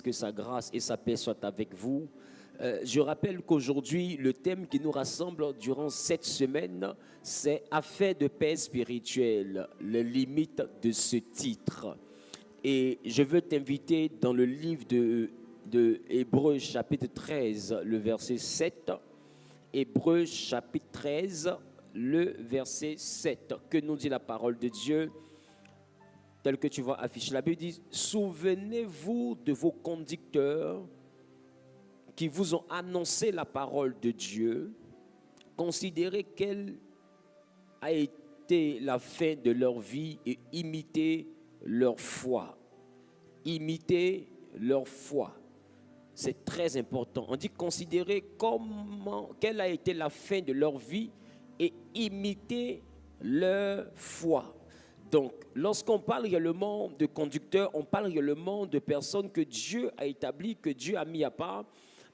bénisse, que sa grâce et sa paix soient avec vous. Je rappelle qu'aujourd'hui, le thème qui nous rassemble durant cette semaine, c'est affaires de paix spirituelle, les limites de ce titre. Et je veux t'inviter dans le livre de Hébreux chapitre 13, le verset 7. Hébreux chapitre 13, le verset 7. Que nous dit la parole de Dieu? Tel que tu vois afficher, la Bible dit: souvenez-vous de vos conducteurs qui vous ont annoncé la parole de Dieu. Considérez quelle a été la fin de leur vie et imitez leur foi. Imitez leur foi. C'est très important. On dit considérez quelle a été la fin de leur vie et imitez leur foi. Donc, lorsqu'on parle réellement de conducteurs, on parle réellement de personnes que Dieu a établies, que Dieu a mis à part,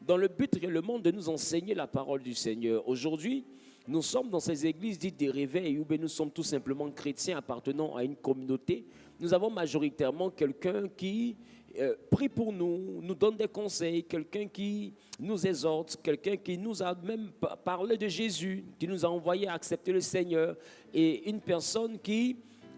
dans le but réellement de nous enseigner la parole du Seigneur. Aujourd'hui, nous sommes dans ces églises dites des réveils, où nous sommes tout simplement chrétiens appartenant à une communauté. Nous avons majoritairement quelqu'un qui prie pour nous, nous donne des conseils, quelqu'un qui nous exhorte, quelqu'un qui nous a même parlé de Jésus, qui nous a envoyé à accepter le Seigneur, et une personne qui,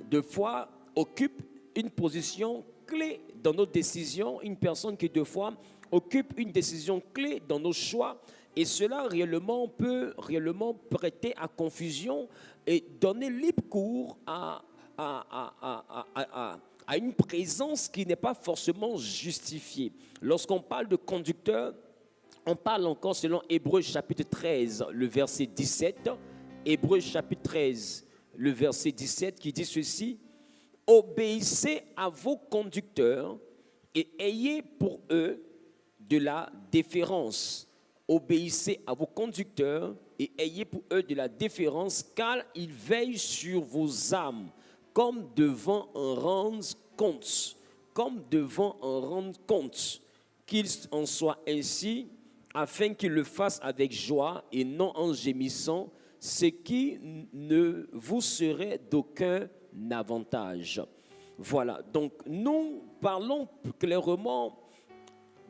de fois, occupe une position clé dans nos décisions, une personne qui, de fois, occupe une décision clé dans nos choix, et cela réellement peut réellement prêter à confusion et donner libre cours à une présence qui n'est pas forcément justifiée. Lorsqu'on parle de conducteur, on parle encore selon Hébreux chapitre 13, le verset 17. Hébreux chapitre 13, le verset 17 qui dit ceci: obéissez à vos conducteurs et ayez pour eux de la déférence. Obéissez à vos conducteurs et ayez pour eux de la déférence, car ils veillent sur vos âmes, comme devant en rendre compte. Comme devant en rendre compte. Qu'il en soit ainsi, afin qu'ils le fassent avec joie et non en gémissant, ce qui ne vous serait d'aucun avantage. Voilà, donc nous parlons clairement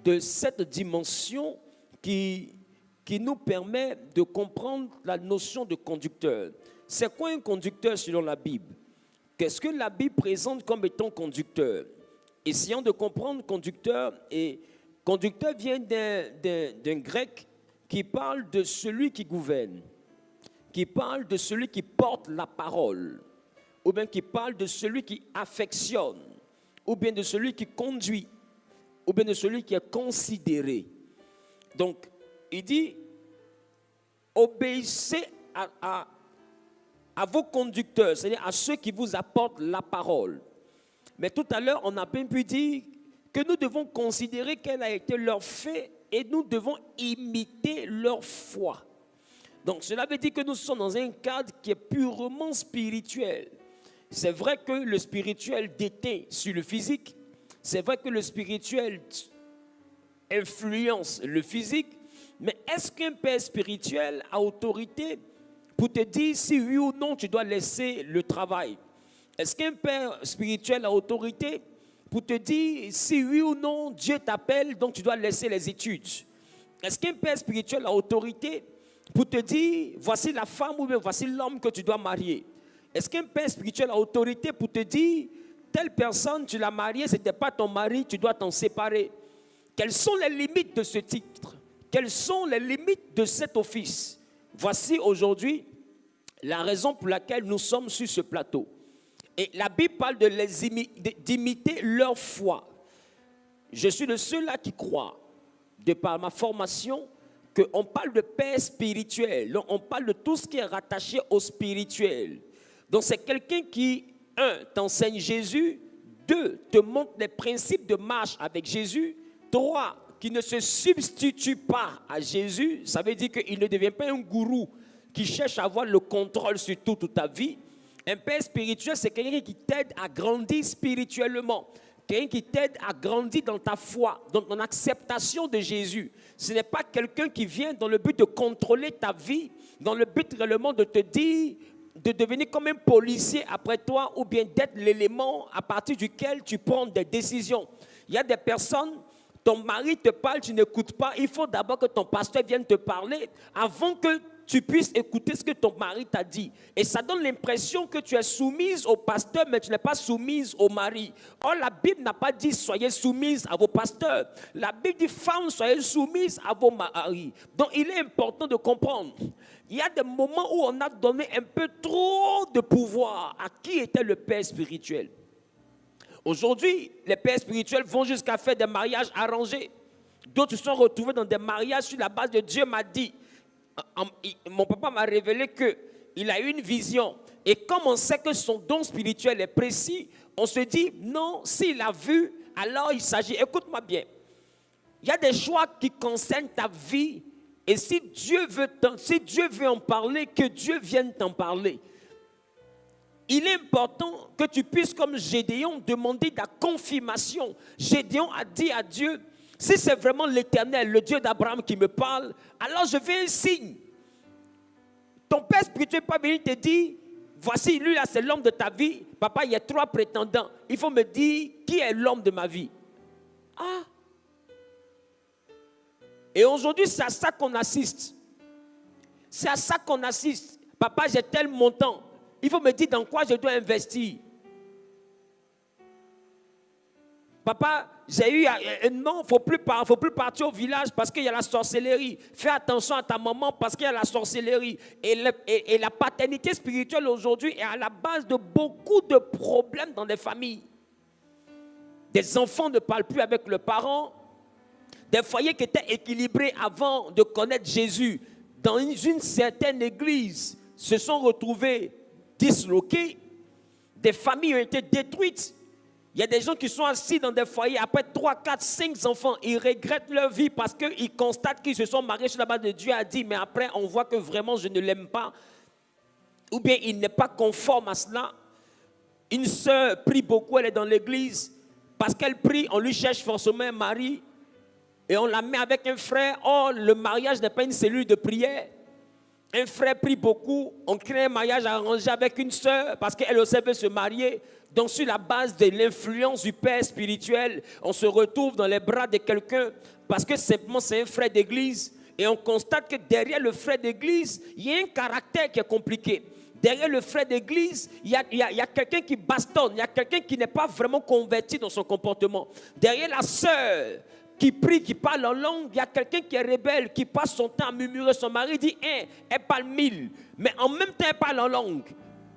de cette dimension qui nous permet de comprendre la notion de conducteur. C'est quoi un conducteur selon la Bible? Qu'est-ce que la Bible présente comme étant conducteur? Essayons de comprendre conducteur. Et conducteur vient d'un grec qui parle de celui qui gouverne, qui parle de celui qui porte la parole, ou bien qui parle de celui qui affectionne, ou bien de celui qui conduit, ou bien de celui qui est considéré. Donc, il dit, obéissez à vos conducteurs, c'est-à-dire à ceux qui vous apportent la parole. Mais tout à l'heure, on a bien pu dire que nous devons considérer quel a été leur fait et nous devons imiter leur foi. Donc, cela veut dire que nous sommes dans un cadre qui est purement spirituel. C'est vrai que le spirituel déteint sur le physique. C'est vrai que le spirituel influence le physique. Mais est-ce qu'un père spirituel a autorité pour te dire si oui ou non tu dois laisser le travail? Est-ce qu'un père spirituel a autorité pour te dire si oui ou non Dieu t'appelle, donc tu dois laisser les études? Est-ce qu'un père spirituel a autorité pour te dire voici la femme ou bien voici l'homme que tu dois marier? Est-ce qu'un père spirituel a autorité pour te dire telle personne, tu l'as mariée, ce n'était pas ton mari, tu dois t'en séparer? Quelles sont les limites de ce titre? Quelles sont les limites de cet office? Voici aujourd'hui la raison pour laquelle nous sommes sur ce plateau. Et la Bible parle d'imiter leur foi. Je suis de ceux-là qui croient, de par ma formation, qu'on parle de paix spirituelle. On parle de tout ce qui est rattaché au spirituel. Donc c'est quelqu'un qui, un, t'enseigne Jésus, deux, te montre les principes de marche avec Jésus, trois, qui ne se substitue pas à Jésus. Ça veut dire qu'il ne devient pas un gourou qui cherche à avoir le contrôle sur toute ta vie. Un père spirituel, c'est quelqu'un qui t'aide à grandir spirituellement. Quelqu'un qui t'aide à grandir dans ta foi, dans ton acceptation de Jésus. Ce n'est pas quelqu'un qui vient dans le but de contrôler ta vie, dans le but réellement de te dire, de devenir comme un policier après toi, ou bien d'être l'élément à partir duquel tu prends des décisions. Il y a des personnes, ton mari te parle, tu n'écoutes pas. Il faut d'abord que ton pasteur vienne te parler avant que tu puisses écouter ce que ton mari t'a dit. Et ça donne l'impression que tu es soumise au pasteur, mais tu n'es pas soumise au mari. Or, la Bible n'a pas dit soyez soumise à vos pasteurs. La Bible dit femmes, soyez soumises à vos maris. Donc, il est important de comprendre. Il y a des moments où on a donné un peu trop de pouvoir à qui était le père spirituel. Aujourd'hui, les pères spirituels vont jusqu'à faire des mariages arrangés. D'autres se sont retrouvés dans des mariages sur la base de Dieu m'a dit. Mon papa m'a révélé qu'il a eu une vision. Et comme on sait que son don spirituel est précis, on se dit, non, s'il a vu, alors il s'agit. Écoute-moi bien. Il y a des choix qui concernent ta vie. Et si Dieu veut en parler, que Dieu vienne t'en parler. Il est important que tu puisses, comme Gédéon, demander ta confirmation. Gédéon a dit à Dieu, si c'est vraiment l'Éternel, le Dieu d'Abraham qui me parle, alors je veux un signe. Ton père spirituel n'est pas venu te dire, voici, lui là, c'est l'homme de ta vie. Papa, il y a 3 prétendants. Il faut me dire qui est l'homme de ma vie. Ah! Et aujourd'hui, c'est à ça qu'on assiste. C'est à ça qu'on assiste. Papa, j'ai tel montant. Il faut me dire dans quoi je dois investir. Papa, j'ai eu... Non, il ne faut plus partir au village parce qu'il y a la sorcellerie. Fais attention à ta maman parce qu'il y a la sorcellerie. Et la paternité spirituelle aujourd'hui est à la base de beaucoup de problèmes dans les familles. Des enfants ne parlent plus avec leurs parents. Des foyers qui étaient équilibrés avant de connaître Jésus dans une certaine église se sont retrouvés disloqués. Des familles ont été détruites. Il y a des gens qui sont assis dans des foyers après 3, 4, 5 enfants. Ils regrettent leur vie parce qu'ils constatent qu'ils se sont mariés sur la base de Dieu a dit, mais après on voit que vraiment je ne l'aime pas. Ou bien il n'est pas conforme à cela. Une sœur prie beaucoup, elle est dans l'église. Parce qu'elle prie, on lui cherche forcément un mari. Et on la met avec un frère. Or, le mariage n'est pas une cellule de prière. Un frère prie beaucoup. On crée un mariage arrangé avec une sœur parce qu'elle aussi veut se marier. Donc, sur la base de l'influence du père spirituel, on se retrouve dans les bras de quelqu'un parce que simplement c'est un frère d'église. Et on constate que derrière le frère d'église, il y a un caractère qui est compliqué. Derrière le frère d'église, il y a quelqu'un qui bastonne. Il y a quelqu'un qui n'est pas vraiment converti dans son comportement. Derrière la sœur qui prie, qui parle en langue, il y a quelqu'un qui est rebelle, qui passe son temps à murmurer. Son mari dit, elle parle 1000, mais en même temps, elle parle en langue.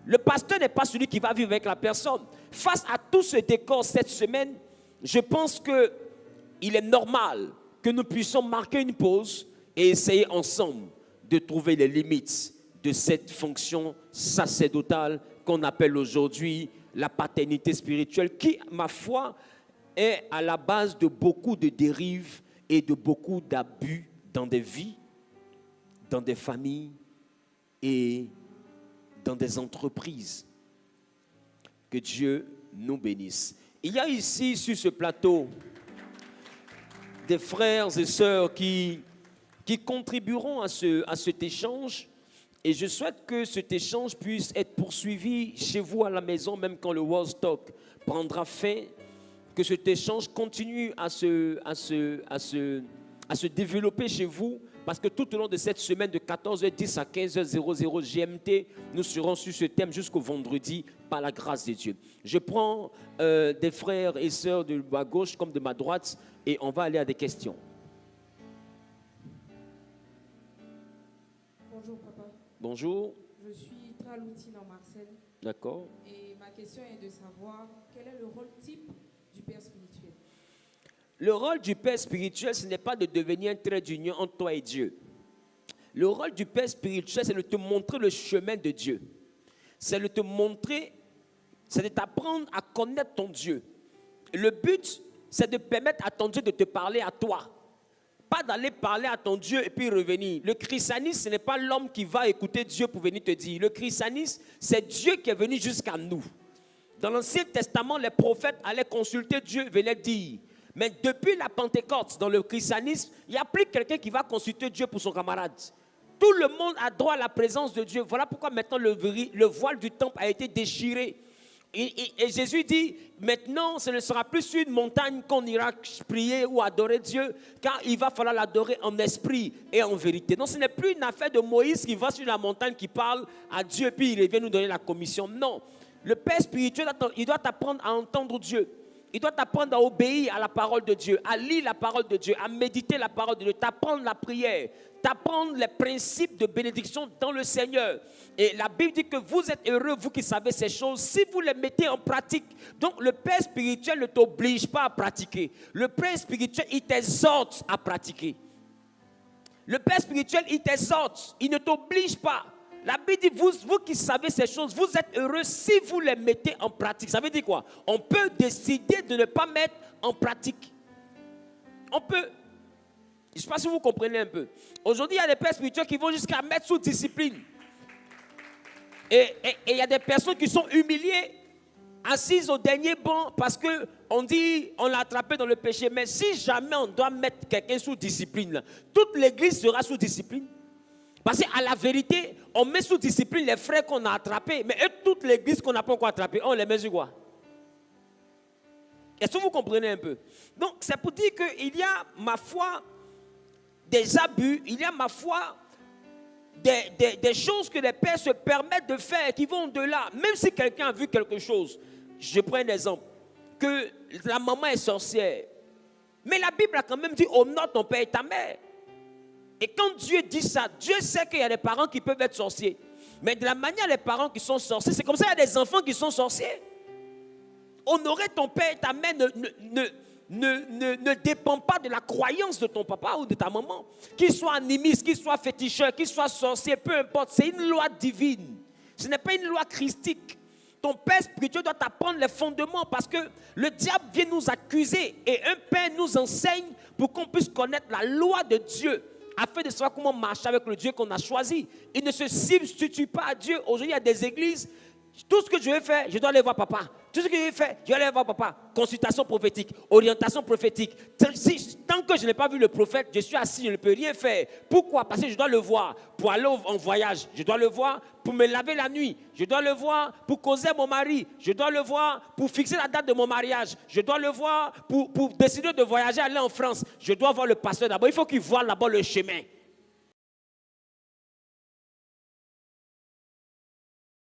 Le pasteur n'est pas celui qui va vivre avec la personne. Face à tout ce décor cette semaine, je pense qu'il est normal que nous puissions marquer une pause et essayer ensemble de trouver les limites de cette fonction sacerdotale qu'on appelle aujourd'hui la paternité spirituelle, qui, ma foi, est à la base de beaucoup de dérives et de beaucoup d'abus dans des vies, dans des familles et dans des entreprises. Que Dieu nous bénisse. Il y a ici, sur ce plateau, des frères et sœurs qui contribueront à cet échange. Et je souhaite que cet échange puisse être poursuivi chez vous à la maison, même quand le World Talk prendra fin. Que cet échange continue à se développer chez vous, parce que tout au long de cette semaine de 14h10 à 15h00 GMT, nous serons sur ce thème jusqu'au vendredi par la grâce de Dieu. Je prends des frères et sœurs de ma gauche comme de ma droite et on va aller à des questions. Bonjour papa. Bonjour. Je suis Traloutine en Marseille. D'accord. Et ma question est de savoir quel est le rôle type du père spirituel. Le rôle du père spirituel, ce n'est pas de devenir un trait d'union entre toi et Dieu. Le rôle du père spirituel, c'est de te montrer le chemin de Dieu. C'est de te montrer, c'est de t'apprendre à connaître ton Dieu. Le but, c'est de permettre à ton Dieu de te parler à toi. Pas d'aller parler à ton Dieu et puis revenir. Le christianisme, ce n'est pas l'homme qui va écouter Dieu pour venir te dire. Le christianisme, c'est Dieu qui est venu jusqu'à nous. Dans l'Ancien Testament, les prophètes allaient consulter Dieu, venaient dire. Mais depuis la Pentecôte, dans le christianisme, il n'y a plus quelqu'un qui va consulter Dieu pour son camarade. Tout le monde a droit à la présence de Dieu. Voilà pourquoi maintenant le voile du temple a été déchiré. Et Jésus dit, maintenant, ce ne sera plus sur une montagne qu'on ira prier ou adorer Dieu, car il va falloir l'adorer en esprit et en vérité. Donc, ce n'est plus une affaire de Moïse qui va sur la montagne, qui parle à Dieu, puis il revient nous donner la commission. Non, le Père spirituel, il doit t'apprendre à entendre Dieu. Il doit t'apprendre à obéir à la parole de Dieu, à lire la parole de Dieu, à méditer la parole de Dieu, t'apprendre la prière, t'apprendre les principes de bénédiction dans le Seigneur. Et la Bible dit que vous êtes heureux, vous qui savez ces choses, si vous les mettez en pratique. Donc le Père spirituel ne t'oblige pas à pratiquer. Le Père spirituel, il t'exhorte à pratiquer. Le Père spirituel, il t'exhorte, il ne t'oblige pas. La Bible dit, vous qui savez ces choses, vous êtes heureux si vous les mettez en pratique. Ça veut dire quoi? On peut décider de ne pas mettre en pratique. On peut. Je ne sais pas si vous comprenez un peu. Aujourd'hui, il y a des pères spirituels qui vont jusqu'à mettre sous discipline. Et il y a des personnes qui sont humiliées, assises au dernier banc parce qu'on dit on l'a attrapé dans le péché. Mais si jamais on doit mettre quelqu'un sous discipline, là, toute l'église sera sous discipline. Parce qu'à la vérité, on met sous discipline les frères qu'on a attrapés. Mais toute l'église qu'on n'a pas encore attrapée, on les met sur quoi? Est-ce que vous comprenez un peu? Donc, c'est pour dire qu'il y a, ma foi, des abus, il y a, ma foi, des choses que les pères se permettent de faire qui vont au-delà. Même si quelqu'un a vu quelque chose, je prends un exemple, que la maman est sorcière. Mais la Bible a quand même dit, honore ton père et ta mère. Et quand Dieu dit ça, Dieu sait qu'il y a des parents qui peuvent être sorciers. Mais de la manière, les parents qui sont sorciers, c'est comme ça qu'il y a des enfants qui sont sorciers. Honorer ton père et ta mère ne dépend pas de la croyance de ton papa ou de ta maman. Qu'il soit animiste, qu'il soit féticheur, qu'il soit sorcier, peu importe. C'est une loi divine. Ce n'est pas une loi christique. Ton père spirituel doit t'apprendre les fondements parce que le diable vient nous accuser. Et un père nous enseigne pour qu'on puisse connaître la loi de Dieu, afin de savoir comment marcher avec le Dieu qu'on a choisi. Il ne se substitue pas à Dieu. Aujourd'hui, il y a des églises. Tout ce que je vais faire, je dois aller voir papa. Tout ce que je vais faire, je dois aller voir papa. Consultation prophétique, orientation prophétique. Tant que je n'ai pas vu le prophète, je suis assis, je ne peux rien faire. Pourquoi? Parce que je dois le voir pour aller en voyage. Je dois le voir pour me laver la nuit. Je dois le voir pour causer à mon mari. Je dois le voir pour fixer la date de mon mariage. Je dois le voir pour décider de voyager, aller en France. Je dois voir le pasteur d'abord. Il faut qu'il voie là-bas le chemin.